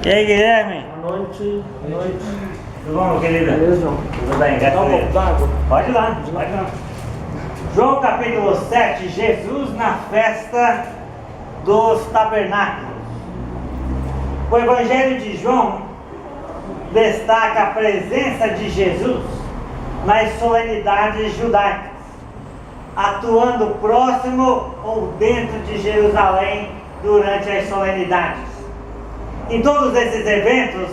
E aí, Guilherme? Boa noite. Boa noite. Tudo bom, querida? Beleza, João? Tudo bem, graças Dá a um Deus. pouco d'água? Pode ir lá, pode ir lá. João capítulo 7, Jesus na festa dos tabernáculos. O Evangelho de João destaca a presença de Jesus nas solenidades judaicas, atuando próximo ou dentro de Jerusalém durante as solenidades. Em todos esses eventos,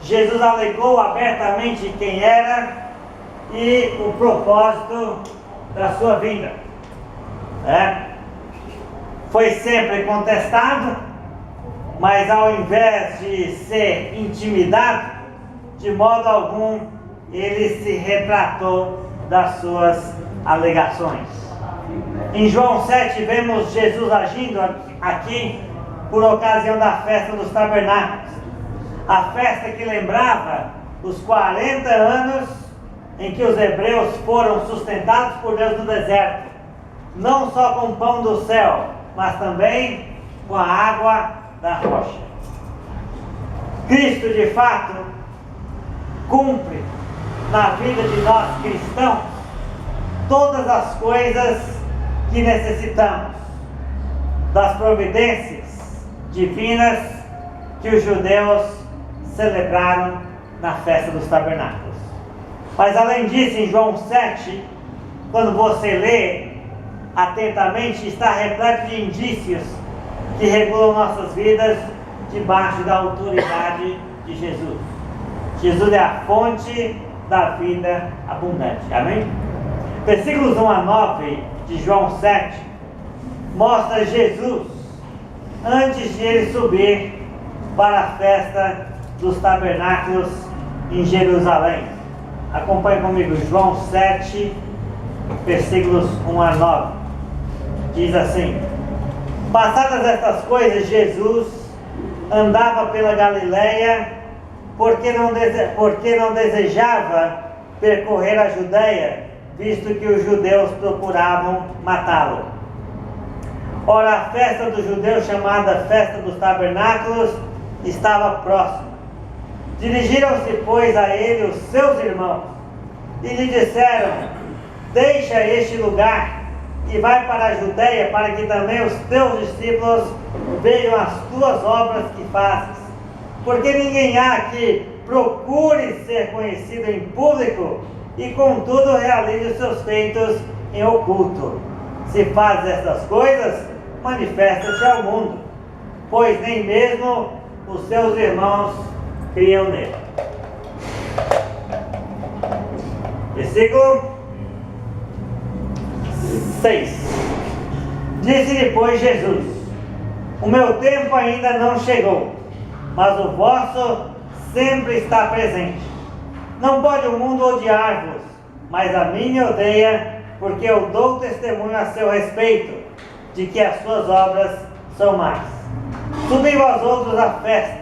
Jesus alegou abertamente quem era e o propósito da sua vinda. Foi sempre contestado, mas ao invés de ser intimidado, de modo algum ele se retratou das suas alegações. Em João 7 vemos Jesus agindo aqui por ocasião da festa dos tabernáculos, a festa que lembrava os 40 anos em que os hebreus foram sustentados por Deus no deserto, não só com o pão do céu, mas também com a água da rocha. Cristo, de fato, cumpre na vida de nós cristãos todas as coisas que necessitamos, das providências divinas que os judeus celebraram na festa dos tabernáculos. Mas além disso, em João 7, quando você lê atentamente, está repleto de indícios que regulam nossas vidas debaixo da autoridade de Jesus. Jesus é a fonte da vida abundante. Amém? Versículos 1 a 9 de João 7 mostra Jesus antes de ele subir para a festa dos tabernáculos em Jerusalém. Acompanhe comigo, João 7, versículos 1 a 9. Diz assim: passadas estas coisas, Jesus andava pela Galileia, porque não desejava percorrer a Judeia, visto que os judeus procuravam matá-lo. Ora, a festa dos judeus, chamada Festa dos Tabernáculos, estava próxima. Dirigiram-se, pois, a ele os seus irmãos, e lhe disseram: deixa este lugar, e vai para a Judeia, para que também os teus discípulos vejam as tuas obras que fazes. Porque ninguém há que procure ser conhecido em público, e contudo realize os seus feitos em oculto. Se fazes estas coisas, manifesta-te ao mundo, pois nem mesmo os seus irmãos criam nele. Versículo 6. Disse-lhe, pois, Jesus: o meu tempo ainda não chegou, mas o vosso sempre está presente. Não pode o mundo odiar-vos, mas a mim me odeia, porque eu dou testemunho a seu respeito, de que as suas obras são más. Subem vós outros à festa,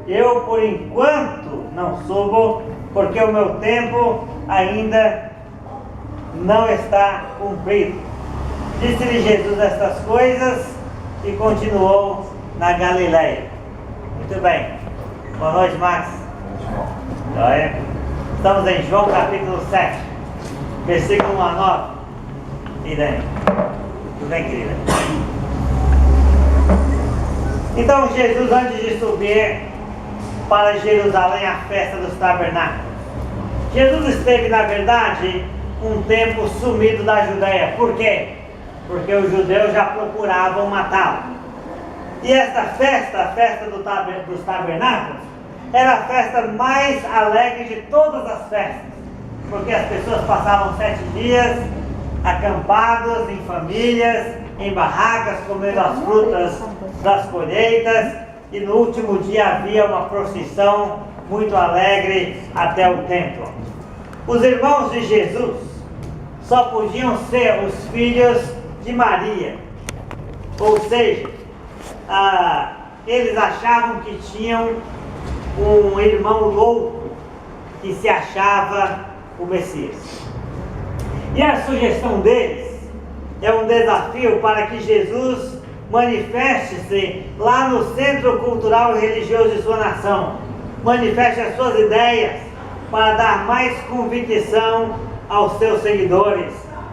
eu por enquanto não subo, porque o meu tempo ainda não está cumprido. Disse-lhe Jesus estas coisas e continuou na Galileia. Muito bem. Boa noite, Max. Joia. Estamos em João capítulo 7, versículo 1 a 9. E daí? Tudo bem, querida? Então Jesus, antes de subir para Jerusalém, a festa dos tabernáculos, Jesus esteve, na verdade, um tempo sumido da Judeia. Por quê? Porque os judeus já procuravam matá-lo. E esta festa, a festa dos tabernáculos, era a festa mais alegre de todas as festas, porque as pessoas passavam 7 dias acampados em famílias, em barracas, comendo as frutas das colheitas, e no último dia havia uma procissão muito alegre até o templo. Os irmãos de Jesus só podiam ser os filhos de Maria, ou seja, eles achavam que tinham um irmão louco que se achava o Messias. E a sugestão deles é um desafio para que Jesus manifeste-se lá no centro cultural e religioso de sua nação. Manifeste as suas ideias para dar mais convicção aos seus seguidores,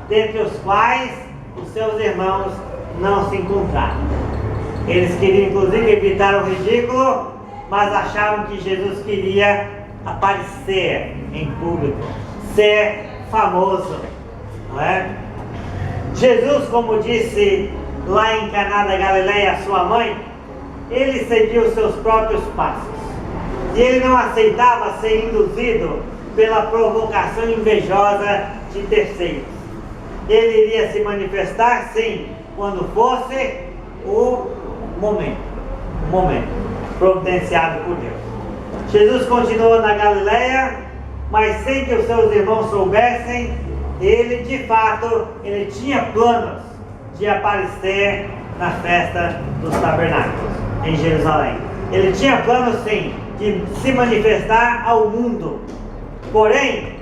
dentre os quais os seus irmãos não se encontraram. Eles queriam inclusive evitar o ridículo, mas achavam que Jesus queria aparecer em público, ser famoso, não é? Jesus, como disse lá em Caná da Galileia a sua mãe, ele seguiu os seus próprios passos. E ele não aceitava ser induzido pela provocação invejosa de terceiros. Ele iria se manifestar, sim, quando fosse o momento providenciado por Deus. Jesus continuou na Galileia, mas sem que os seus irmãos soubessem, ele de fato, ele tinha planos de aparecer na festa dos tabernáculos em Jerusalém. Ele tinha planos, sim, de se manifestar ao mundo, porém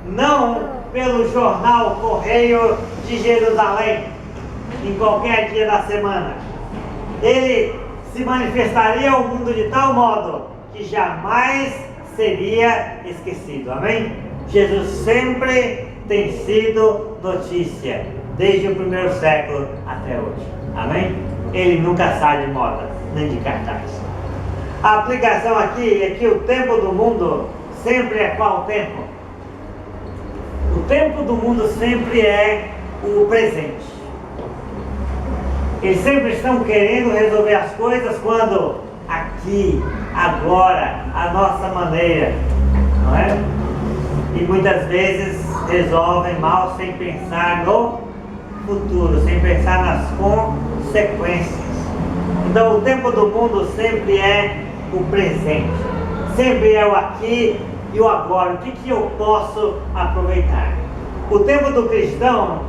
não pelo jornal Correio de Jerusalém em qualquer dia da semana. Ele se manifestaria ao mundo de tal modo que jamais seria esquecido. Amém? Jesus sempre tem sido notícia, desde o primeiro século até hoje. Amém? Ele nunca sai de moda, nem de cartaz. A aplicação aqui é que o tempo do mundo sempre é qual tempo? O tempo do mundo sempre é o presente. Eles sempre estão querendo resolver as coisas quando aqui, agora, a nossa maneira, não é? E muitas vezes resolvem mal sem pensar no futuro, sem pensar nas consequências. Então o tempo do mundo sempre é o presente, sempre é o aqui e o agora. O que eu posso aproveitar? O tempo do cristão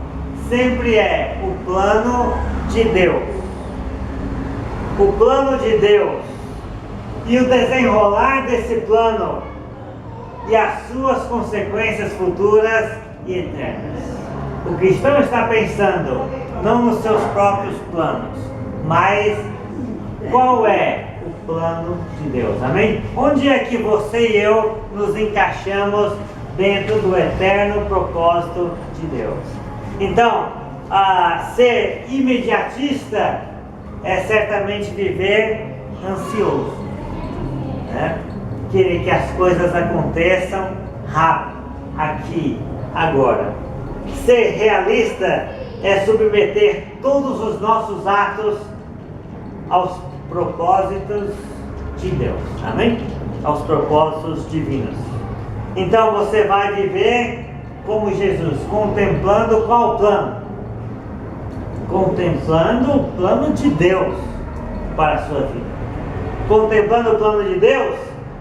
sempre é o plano de Deus. O plano de Deus e o desenrolar desse plano e as suas consequências futuras e eternas. O cristão está pensando não nos seus próprios planos, mas qual é o plano de Deus. Amém? Onde é que você e eu nos encaixamos dentro do eterno propósito de Deus? Então, ser imediatista é certamente viver ansioso, né? Querer que as coisas aconteçam rápido, aqui, agora. Ser realista é submeter todos os nossos atos aos propósitos de Deus, amém? Aos propósitos divinos. Então você vai viver como Jesus, contemplando qual plano? Contemplando o plano de Deus para a sua vida. Contemplando o plano de Deus,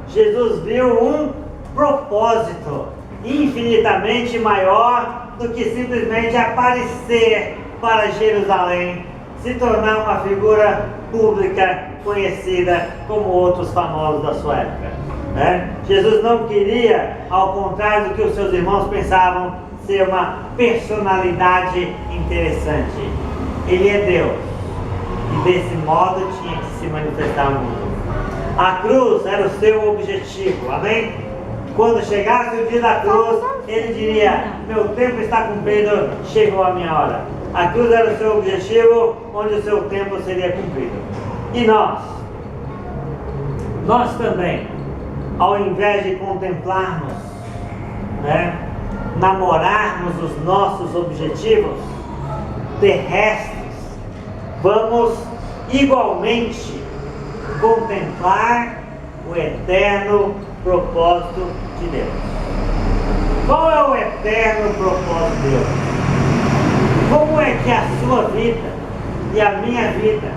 Jesus viu um propósito infinitamente maior do que simplesmente aparecer para Jerusalém, se tornar uma figura pública conhecida como outros famosos da sua época, né? Jesus não queria, ao contrário do que os seus irmãos pensavam, ser uma personalidade interessante. Ele é Deus e desse modo tinha que se manifestar ao mundo. A cruz era o seu objetivo, amém? Quando chegasse o dia da cruz, ele diria: meu tempo está cumprido, chegou a minha hora. A cruz era o seu objetivo, onde o seu tempo seria cumprido. E nós também, ao invés de contemplarmos, né, namorarmos os nossos objetivos terrestres, vamos igualmente contemplar o eterno propósito de Deus. Qual é o eterno propósito de Deus? Como é que a sua vida e a minha vida,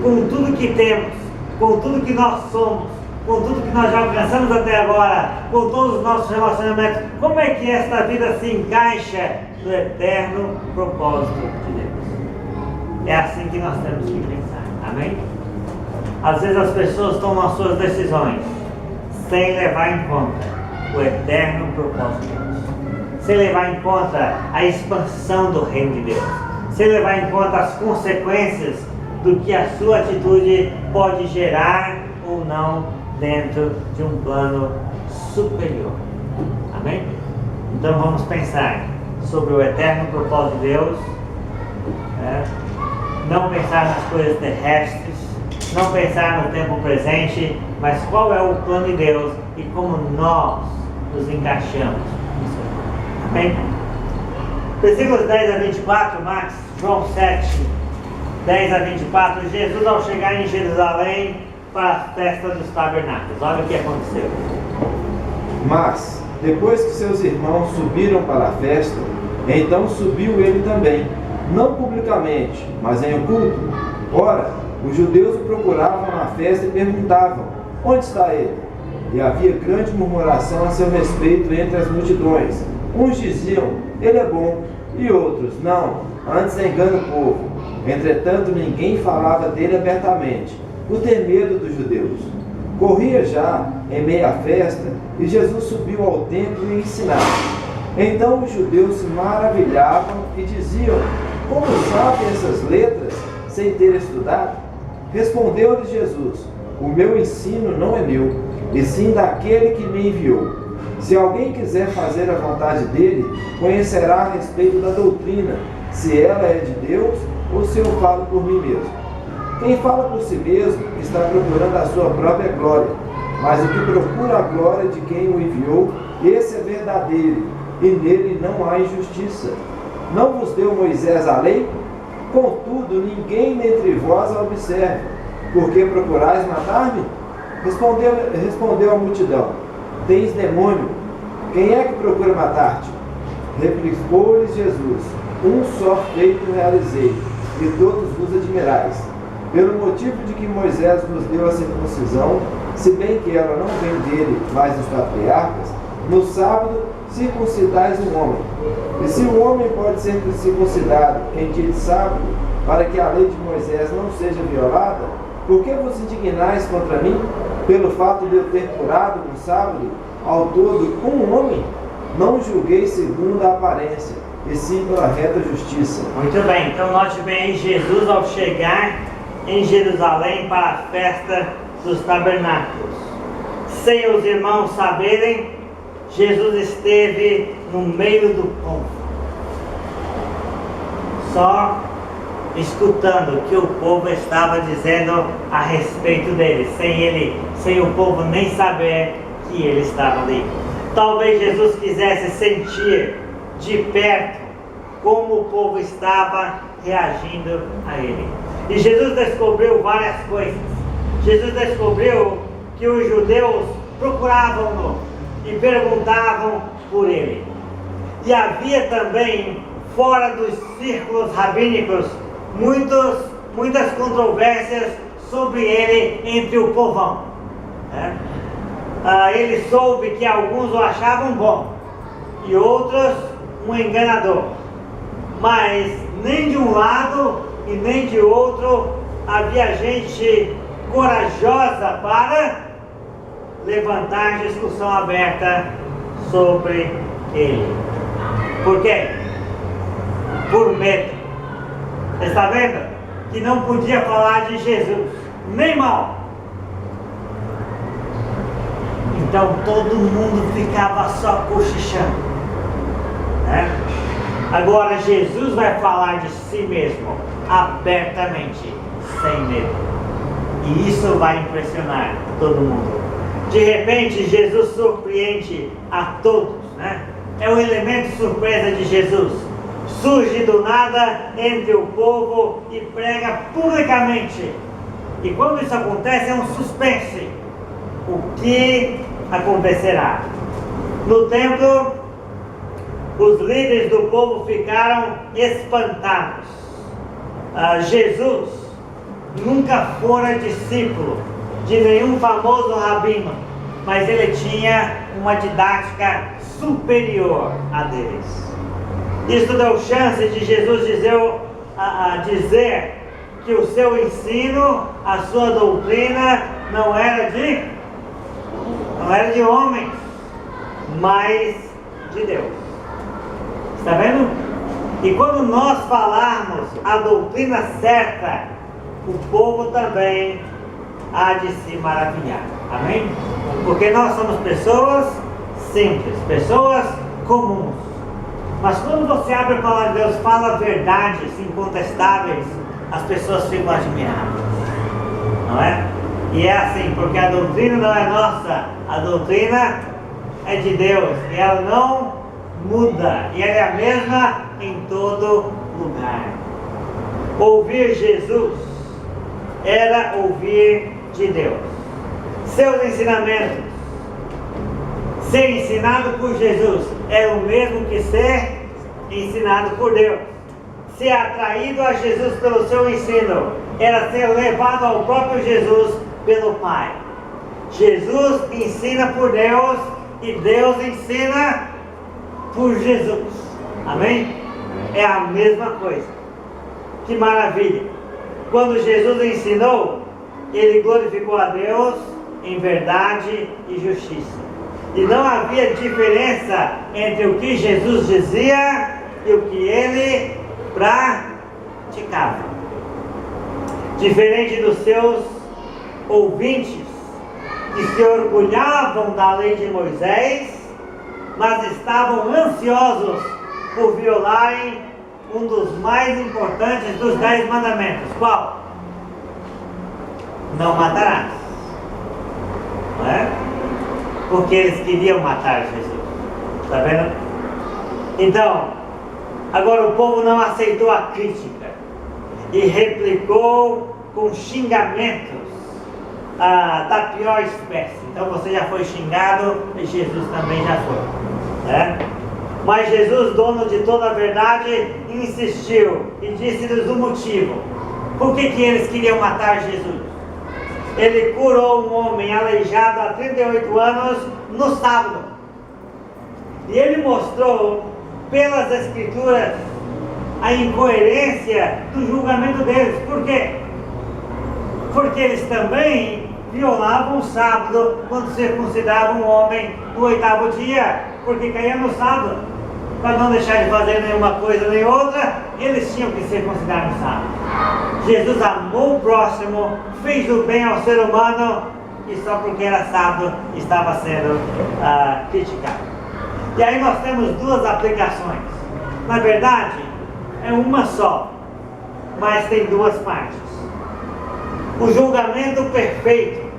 com tudo que temos, com tudo que nós somos, com tudo que nós já alcançamos até agora, com todos os nossos relacionamentos, como é que esta vida se encaixa no eterno propósito de Deus? É assim que nós temos que pensar, amém? Às vezes as pessoas tomam as suas decisões sem levar em conta o eterno propósito de Deus, sem levar em conta a expansão do reino de Deus, sem levar em conta as consequências do que a sua atitude pode gerar ou não dentro de um plano superior. Amém? Então vamos pensar sobre o eterno propósito de Deus, não pensar nas coisas terrestres, não pensar no tempo presente, mas qual é o plano de Deus e como nós nos encaixamos nisso. Amém? Versículos 10 a 24, Max, João 7, 10 a 24, Jesus ao chegar em Jerusalém para a festa dos tabernáculos. Olha o que aconteceu. Mas, depois que seus irmãos subiram para a festa, então subiu ele também, não publicamente, mas em oculto. Ora, os judeus o procuravam na festa e perguntavam: onde está ele? E havia grande murmuração a seu respeito entre as multidões. Uns diziam: ele é bom, e outros: não, antes engana o povo. Entretanto, ninguém falava dele abertamente, por ter medo dos judeus. Corria já em meia à festa, e Jesus subiu ao templo e ensinava. Então os judeus se maravilhavam e diziam: como sabe essas letras sem ter estudado? Respondeu-lhes Jesus: o meu ensino não é meu, e sim daquele que me enviou. Se alguém quiser fazer a vontade dele, conhecerá a respeito da doutrina, se ela é de Deus ou se eu falo por mim mesmo. Quem fala por si mesmo está procurando a sua própria glória, mas o que procura a glória de quem o enviou, esse é verdadeiro, e nele não há injustiça. Não vos deu Moisés a lei? Contudo, ninguém dentre vós a observa. Por que procurais matar-me? Respondeu a multidão: tens demônio. Quem é que procura matar-te? Replicou-lhes Jesus: um só feito realizei, e todos vos admirais. Pelo motivo de que Moisés vos deu a circuncisão, se bem que ela não vem dele, mas dos patriarcas, no sábado circuncidais um homem. E se o homem pode ser circuncidado em dia de sábado, para que a lei de Moisés não seja violada, por que vos indignais contra mim, pelo fato de eu ter curado no sábado, ao todo, um homem? Não julguei segundo a aparência, e sim pela reta justiça. Muito bem, então note bem aí, Jesus ao chegar em Jerusalém para a festa dos tabernáculos. Sem os irmãos saberem, Jesus esteve no meio do povo, só escutando o que o povo estava dizendo a respeito dele, sem o povo nem saber que ele estava ali. Talvez Jesus quisesse sentir de perto como o povo estava reagindo a ele. E Jesus descobriu várias coisas. Jesus descobriu que os judeus procuravam-no e perguntavam por ele. E havia também, fora dos círculos rabínicos, muitas controvérsias sobre ele entre o povão. Ele soube que alguns o achavam bom e outros um enganador. Mas nem de um lado e nem de outro havia gente corajosa para levantar discussão aberta sobre ele. Por quê? Por medo. Você está vendo? Que não podia falar de Jesus, nem mal. Então todo mundo ficava só cochichando, Agora Jesus vai falar de si mesmo, abertamente, sem medo. E isso vai impressionar todo mundo. De repente Jesus surpreende a todos, É o elemento surpresa de Jesus. Surge do nada entre o povo e prega publicamente. E quando isso acontece é um suspense. O que acontecerá? No templo, os líderes do povo ficaram espantados. Jesus nunca fora discípulo de nenhum famoso rabino, mas ele tinha uma didática superior a deles. Isso deu chance de Jesus dizer que o seu ensino, a sua doutrina não era de homens, mas de Deus. Está vendo? E quando nós falarmos a doutrina certa, o povo também há de se maravilhar. Amém? Porque nós somos pessoas simples, pessoas comuns. Mas quando você abre a palavra de Deus, fala verdades incontestáveis, as pessoas ficam admiradas. Não é? E é assim, porque a doutrina não é nossa, a doutrina é de Deus, e ela não muda, e ela é a mesma em todo lugar. Ouvir Jesus era ouvir de Deus. Seus ensinamentos, ser ensinado por Jesus, é o mesmo que ser ensinado por Deus. Ser atraído a Jesus pelo seu ensino, era ser levado ao próprio Jesus pelo Pai. Jesus ensina por Deus e Deus ensina por Jesus. Amém? É a mesma coisa. Que maravilha! Quando Jesus ensinou, ele glorificou a Deus em verdade e justiça. E não havia diferença entre o que Jesus dizia e o que ele praticava. Diferente dos seus ouvintes, que se orgulhavam da lei de Moisés, mas estavam ansiosos por violarem um dos mais importantes dos 10 mandamentos. Qual? Não matarás. Não é? Porque eles queriam matar Jesus. Está vendo? Então, agora o povo não aceitou a crítica e replicou com xingamentos da pior espécie. Então você já foi xingado e Jesus também já foi. Né? Mas Jesus, dono de toda a verdade, insistiu e disse-lhes o motivo. Por que eles queriam matar Jesus? Ele curou um homem aleijado há 38 anos no sábado. E ele mostrou pelas Escrituras a incoerência do julgamento deles. Por quê? Porque eles também violavam o sábado quando circuncidavam um homem no 8º dia, porque caía no sábado. Para não deixar de fazer nenhuma coisa nem outra, eles tinham que circuncidar no sábado. Jesus amou o próximo, fez o bem ao ser humano, e só porque era sábado estava sendo criticado. E aí nós temos duas aplicações. Na verdade, é uma só, mas tem duas partes. O julgamento perfeito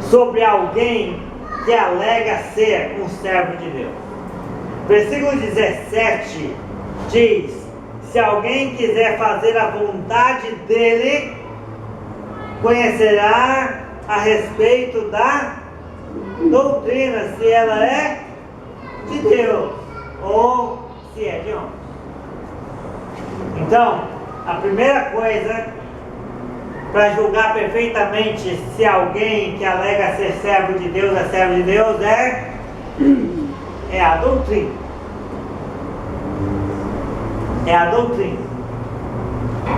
sobre alguém que alega ser um servo de Deus. Versículo 17 diz: se alguém quiser fazer a vontade dele, conhecerá a respeito da doutrina, se ela é de Deus ou se é de homem. Então, a primeira coisa para julgar perfeitamente se alguém que alega ser servo de Deus é servo de Deus é a doutrina. É a doutrina.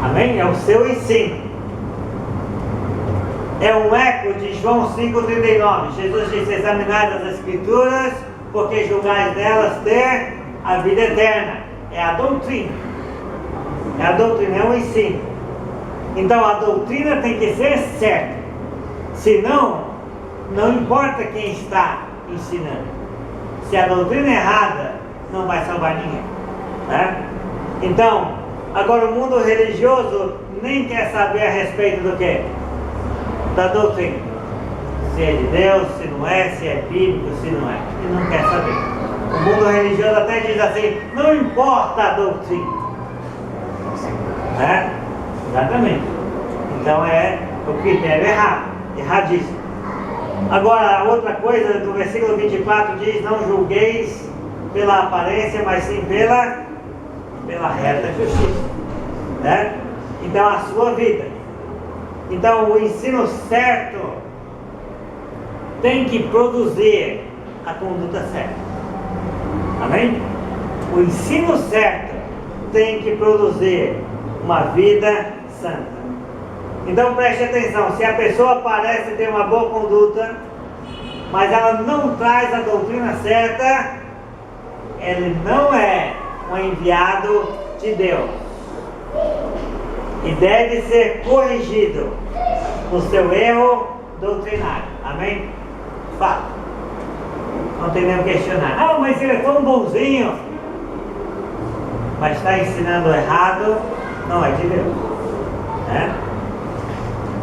Amém? É o seu ensino. É um eco de João 5,39. Jesus disse: examinai as Escrituras, porque julgais delas ter a vida eterna. É a doutrina. É a doutrina, é o ensino. Então a doutrina tem que ser certa. Senão, não importa quem está ensinando. Se a doutrina é errada, não vai salvar ninguém. Né? Então, agora o mundo religioso nem quer saber a respeito do quê? Da doutrina. Se é de Deus, se não é, se é bíblico, se não é. Ele não quer saber. O mundo religioso até diz assim: não importa a doutrina. Né? Exatamente. Então é o critério errado. Erradíssimo. Agora, a outra coisa do versículo 24 diz: não julgueis pela aparência, mas sim pela reta justiça. Né? Então, a sua vida. Então, o ensino certo tem que produzir a conduta certa. Amém? O ensino certo tem que produzir uma vida santa. Então preste atenção: se a pessoa parece ter uma boa conduta, mas ela não traz a doutrina certa, ele não é um enviado de Deus. e deve ser corrigido no seu erro doutrinário. Amém? Fato. Não tem nem o questionar. Ah, mas ele é tão bonzinho. Mas está ensinando errado, não é de Deus. Né?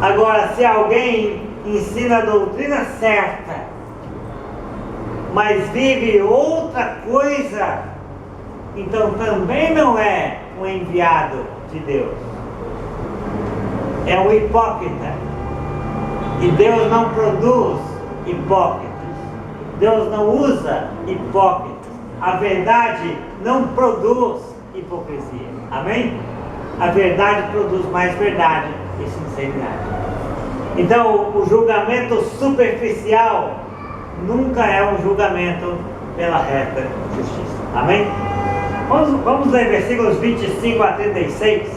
Agora, se alguém ensina a doutrina certa, mas vive outra coisa, então também não é um enviado de Deus. É um hipócrita. E Deus não produz hipócritas. Deus não usa hipócritas. A verdade não produz hipocrisia. Amém? A verdade produz mais verdade e sinceridade. Então, o julgamento superficial nunca é um julgamento pela reta justiça. Amém? Vamos ler versículos 25 a 36.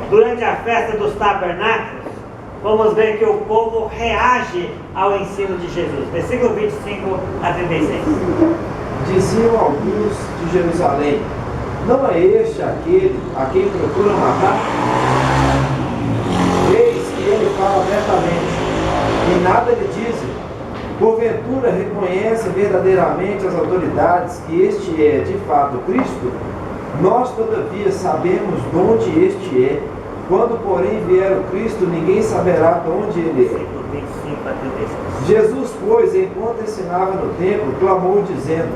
Durante a festa dos tabernáculos, vamos ver que o povo reage ao ensino de Jesus. Versículo 25 a 36. Diziam alguns de Jerusalém: não é este aquele a quem procuram matar? Eis que ele fala abertamente, e nada lhe dizem. Porventura reconhece verdadeiramente as autoridades que este é de fato Cristo? Nós todavia sabemos de onde este é. Quando porém vier o Cristo, ninguém saberá de onde ele é. Jesus, pois, enquanto ensinava no templo, clamou dizendo: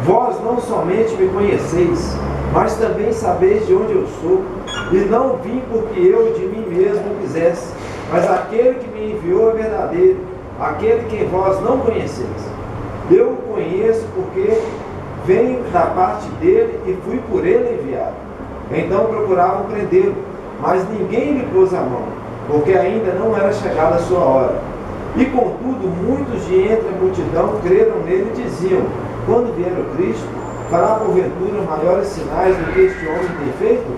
vós não somente me conheceis, mas também sabeis de onde eu sou, e não vim porque eu de mim mesmo quisesse, mas aquele que me enviou é verdadeiro, aquele que vós não conheceis. Eu o conheço porque venho da parte dele e fui por ele enviado. Então procuravam prendê-lo, mas ninguém lhe pôs a mão, porque ainda não era chegada a sua hora. E contudo, muitos de entre a multidão creram nele e diziam: quando vier o Cristo, fará porventura maiores sinais do que este homem tem feito?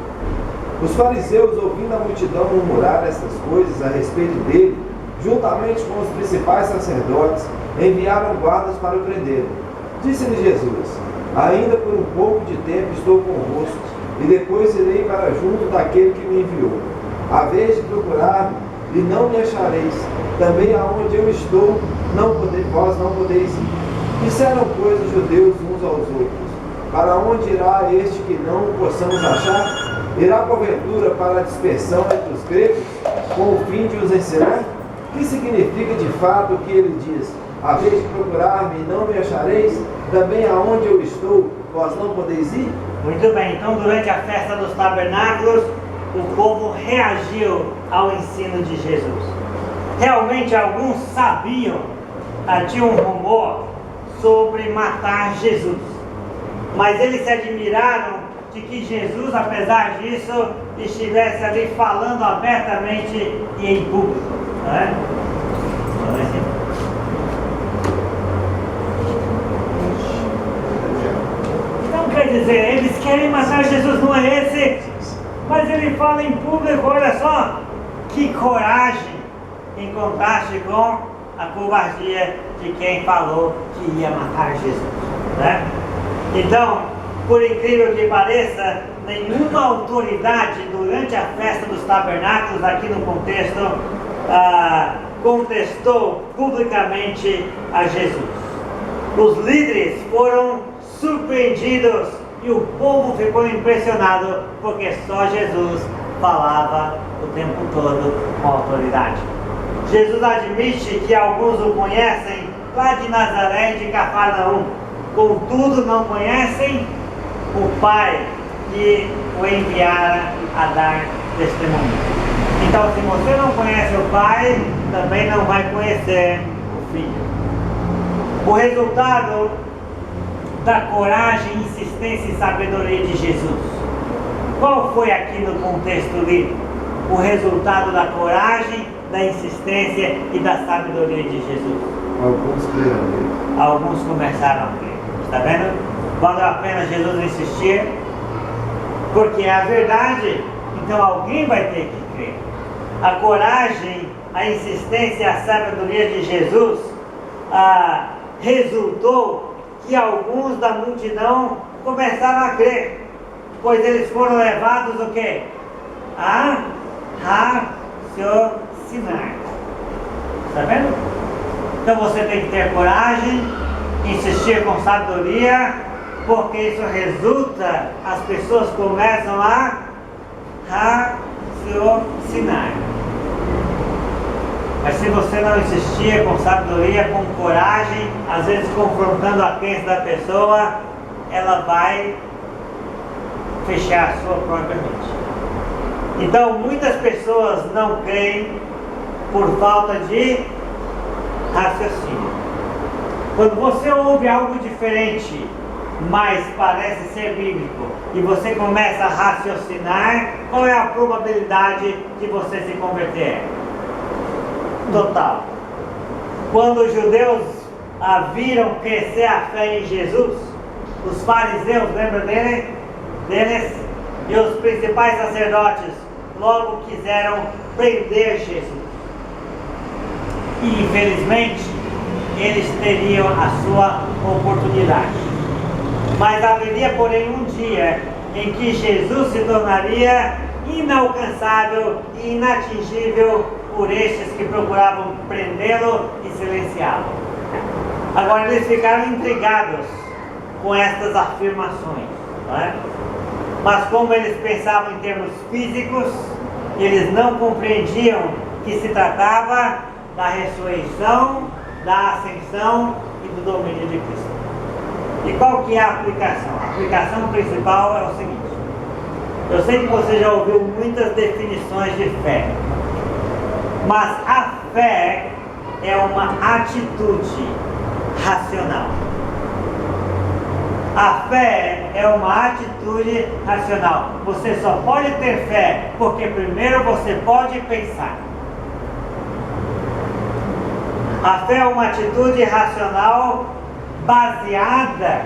Os fariseus, ouvindo a multidão murmurar estas coisas a respeito dele, juntamente com os principais sacerdotes, enviaram guardas para o prender. Disse-lhe Jesus: ainda por um pouco de tempo estou convosco, e depois irei para junto daquele que me enviou. A vez de procurar-me, e não me achareis, também aonde eu estou, vós não podeis ir. Disseram, pois, os judeus uns aos outros: para onde irá este que não o possamos achar? Irá porventura para a dispersão entre os gregos, com o fim de os ensinar? Que significa de fato o que ele diz: a vez de procurar-me e não me achareis, também aonde eu estou, vós não podeis ir? Muito bem, então durante a festa dos tabernáculos, o povo reagiu ao ensino de Jesus. Realmente alguns sabiam, tinha um rumor sobre matar Jesus, mas eles se admiraram de que Jesus, apesar disso, estivesse ali falando abertamente e em público, não é? Então quer dizer, eles querem matar Jesus, não é esse? Mas ele fala em público, olha só, que coragem, em contraste com a covardia de quem falou que ia matar Jesus, né? Então, por incrível que pareça, nenhuma autoridade durante a festa dos tabernáculos, aqui no contexto, contestou publicamente a Jesus. Os líderes foram surpreendidos e o povo ficou impressionado, porque só Jesus falava o tempo todo com autoridade. Jesus admite que alguns o conhecem lá de Nazaré e de Cafarnaum, contudo não conhecem o Pai que o enviara a dar testemunho. Então, se você não conhece o Pai, também não vai conhecer o Filho. O resultado da coragem, insistência e sabedoria de Jesus, qual foi aqui no contexto livre? O resultado da coragem, da insistência e da sabedoria de Jesus. Alguns creram nele. Alguns começaram a crer. Está vendo? Valeu a pena Jesus insistir, porque é a verdade, então alguém vai ter que crer. A coragem, a insistência e a sabedoria de Jesus resultou que alguns da multidão começaram a crer, pois eles foram levados o quê? A raciocinar. Está vendo? Então você tem que ter coragem, insistir com sabedoria, porque isso resulta, as pessoas começam a raciocinar. Mas se você não insistir com sabedoria, com coragem, às vezes confrontando a crença da pessoa, ela vai fechar a sua própria mente. Então muitas pessoas não creem por falta de raciocínio. Quando você ouve algo diferente, mas parece ser bíblico, e você começa a raciocinar, qual é a probabilidade de você se converter? Total. Quando os judeus viram crescer a fé em Jesus, os fariseus, lembra deles? E os principais sacerdotes logo quiseram prender Jesus. E infelizmente eles teriam a sua oportunidade. Mas haveria porém um dia em que Jesus se tornaria inalcançável e inatingível por estes que procuravam prendê-lo e silenciá-lo. Agora eles ficaram intrigados com estas afirmações, não é? Mas como eles pensavam em termos físicos, eles não compreendiam que se tratava da ressurreição, da ascensão e do domínio de Cristo. E qual que é a aplicação? A aplicação principal é o seguinte: eu sei que você já ouviu muitas definições de fé, mas a fé é uma atitude racional. A fé é uma atitude racional. Você só pode ter fé porque primeiro você pode pensar. A fé é uma atitude racional baseada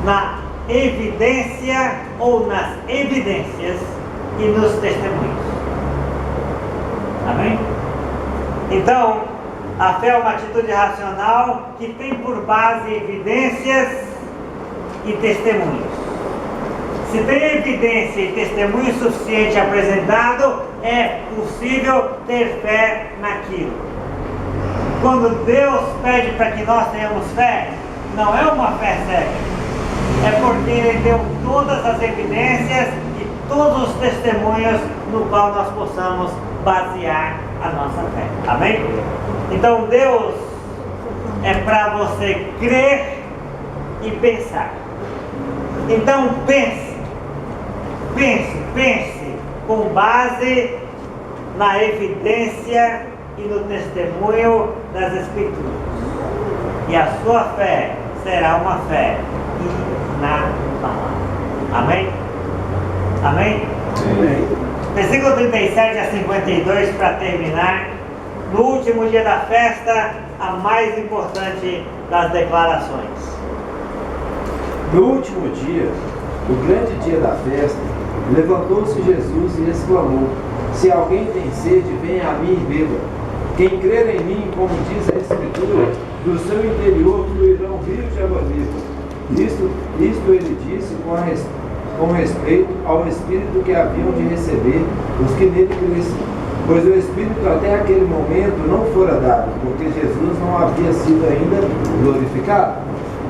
na evidência ou nas evidências e nos testemunhos. Amém? Então, a fé é uma atitude racional que tem por base evidências e testemunhos. Se tem evidência e testemunho suficiente apresentado, é possível ter fé naquilo. Quando Deus pede para que nós tenhamos fé, não é uma fé cega. É porque Ele deu todas as evidências e todos os testemunhos no qual nós possamos basear a nossa fé. Amém? Então Deus é para você crer e pensar. Então pense com base na evidência e no testemunho das Escrituras. E a sua fé será uma fé inabalável. Amém? Amém? Amém. Versículo 37 a 52, para terminar. No último dia da festa, a mais importante das declarações. No último dia, o grande dia da festa, levantou-se Jesus e exclamou: se alguém tem sede, venha a mim e beba. Quem crer em mim, como diz a Escritura, do seu interior fluirão rios de água viva. Isto ele disse com respeito ao Espírito que haviam de receber os que nele crescem, pois o Espírito até aquele momento não fora dado, porque Jesus não havia sido ainda glorificado.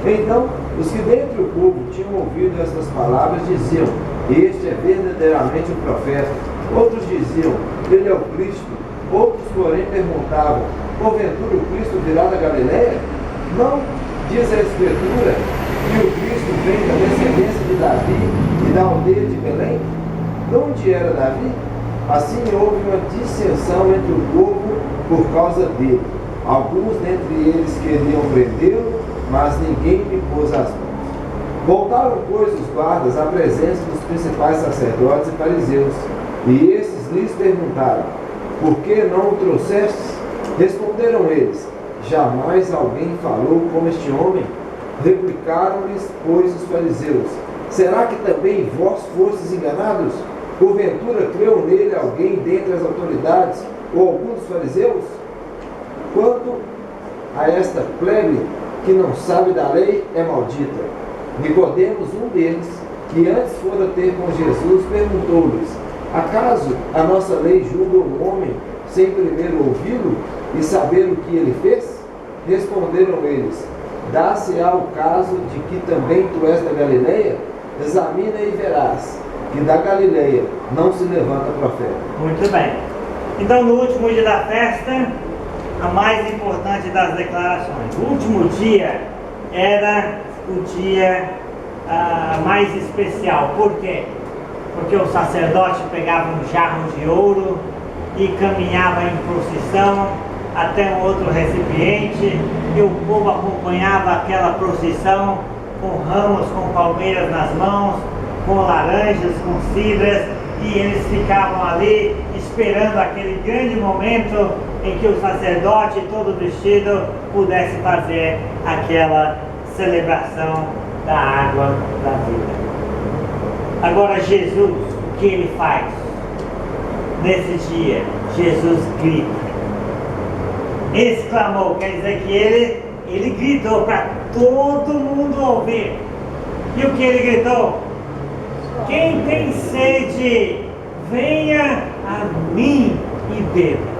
Então, os que dentre o povo tinham ouvido estas palavras diziam: este é verdadeiramente o profeta. Outros diziam: ele é o Cristo. Outros, porém, perguntavam: porventura o Cristo virá da Galileia? Não diz a Escritura que o Cristo vem da descendência de Davi e da aldeia de Belém? De onde era Davi? Assim houve uma dissensão entre o povo por causa dele. Alguns dentre eles queriam prendê-lo, mas ninguém lhe pôs as mãos. Voltaram, pois, os guardas à presença dos principais sacerdotes e fariseus, e esses lhes perguntaram: por que não o trouxestes? Responderam eles: jamais alguém falou como este homem. Replicaram-lhes, pois, os fariseus: será que também vós fostes enganados? Porventura creu nele alguém dentre as autoridades ou alguns dos fariseus? Quanto a esta plebe que não sabe da lei, é maldita. Nicodemos, um deles, que antes fora ter com Jesus, perguntou-lhes: Acaso a nossa lei julga o homem sem primeiro ouvi-lo e saber o que ele fez? Responderam eles: dá-se-á o caso de que também tu és da Galileia? Examina e verás que da Galileia não se levanta profeta. Muito bem. Então, no último dia da festa, a mais importante das declarações. O último dia era o dia mais especial. Por quê? Porque o sacerdote pegava um jarro de ouro e caminhava em procissão até um outro recipiente, e o povo acompanhava aquela procissão com ramos, com palmeiras nas mãos, com laranjas, com cidras, e eles ficavam ali esperando aquele grande momento em que o sacerdote, todo vestido, pudesse fazer aquela celebração da água da vida. Agora Jesus, o que ele faz? Nesse dia, Jesus grita. Exclamou, quer dizer que ele gritou para todo mundo ouvir. E o que ele gritou? Quem tem sede, venha a mim e beba.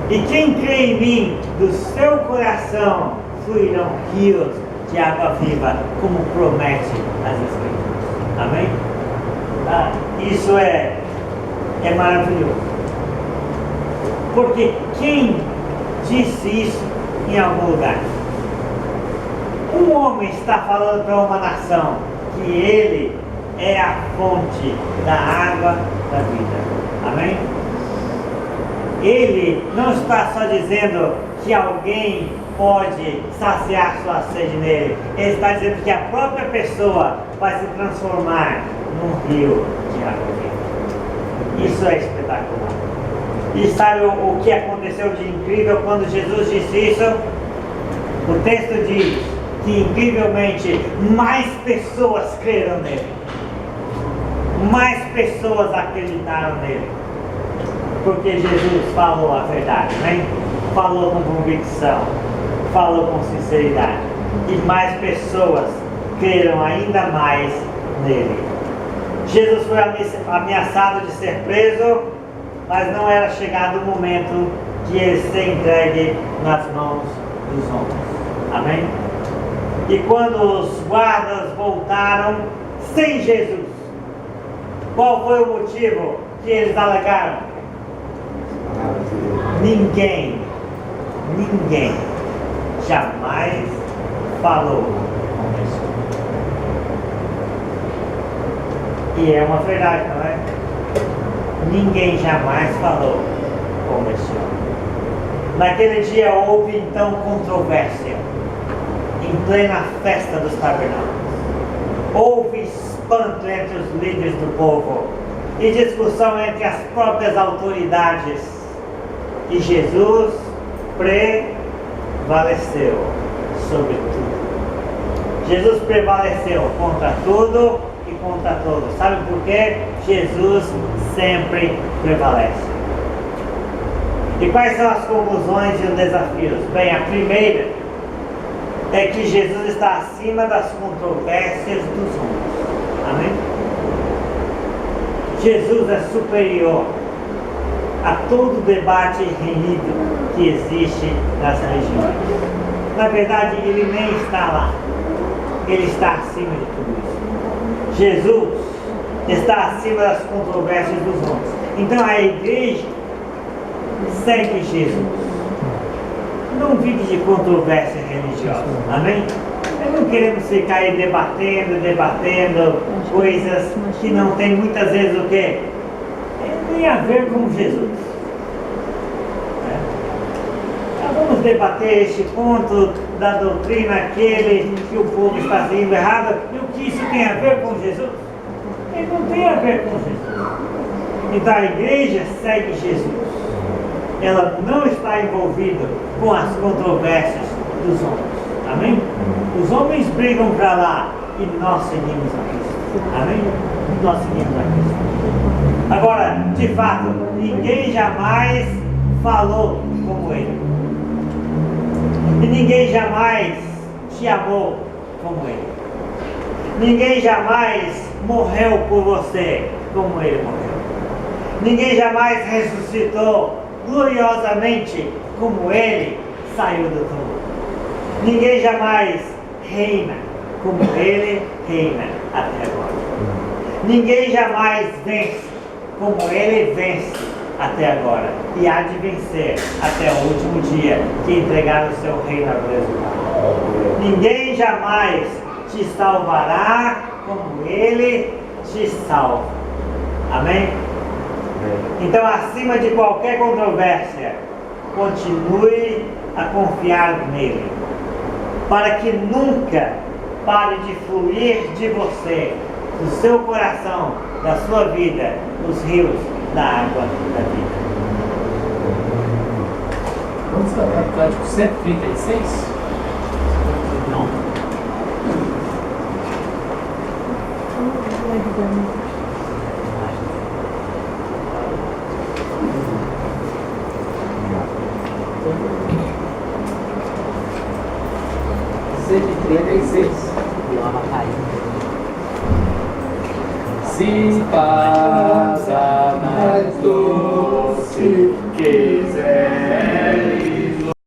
E quem crê em mim, do seu coração fluirão rios de água viva, como promete as Escrituras. Amém? Isso é maravilhoso. Porque quem disse isso em algum lugar? Um homem está falando para uma nação que ele é a fonte da água da vida. Amém? Ele não está só dizendo que alguém pode saciar sua sede nele. Ele está dizendo que a própria pessoa vai se transformar num rio de água viva. Isso é espetacular. E sabe o que aconteceu de incrível quando Jesus disse isso? O texto diz que incrivelmente mais pessoas creram nele. Mais pessoas acreditaram nele. Porque Jesus falou a verdade, né? Falou com convicção, falou com sinceridade. E mais pessoas creram ainda mais nele. Jesus foi ameaçado de ser preso, mas não era chegado o momento de ele ser entregue nas mãos dos homens. Amém? E quando os guardas voltaram sem Jesus, qual foi o motivo que eles alegaram? Ninguém jamais falou com isso. E é uma verdade, não é? Ninguém jamais falou com esse homem. Naquele dia houve então controvérsia em plena festa dos tabernáculos. Houve espanto entre os líderes do povo e discussão entre as próprias autoridades. E Jesus prevaleceu sobre tudo. Jesus prevaleceu contra tudo e contra todos. Sabe por quê? Jesus sempre prevalece. E quais são as conclusões e os desafios? Bem, a primeira é que Jesus está acima das controvérsias dos homens. Amém? Jesus é superior a todo debate renhido que existe nas religiões. Na verdade, ele nem está lá. Ele está acima de tudo isso. Jesus está acima das controvérsias dos homens. Então a igreja segue Jesus. Não vive de controvérsia religiosa. Amém? Nós não queremos ficar aí debatendo coisas que não tem muitas vezes o quê? Tem a ver com Jesus. Vamos debater este ponto da doutrina, aquele que o povo está fazendo errado, e o que isso tem a ver com Jesus? Ele não tem a ver com Jesus. Então a igreja segue Jesus. Ela não está envolvida com as controvérsias dos homens. Amém? Os homens brigam para lá e nós seguimos a Cristo. Amém? Nós seguimos a Cristo. Agora, de fato, ninguém jamais falou como ele. E ninguém jamais te amou como ele. Ninguém jamais morreu por você como ele morreu. Ninguém jamais ressuscitou gloriosamente como ele saiu do túmulo. Ninguém jamais reina como ele reina até agora. Ninguém jamais vence como ele vence até agora. E há de vencer até o último dia que entregar o seu reino ao resultado. Ninguém jamais te salvará como ele te salva. Amém? Então, acima de qualquer controvérsia, continue a confiar nele, para que nunca pare de fluir de você, do seu coração, da sua vida, os rios da água da vida. Vamos para Atlético 136? Não. Se passa mais doce que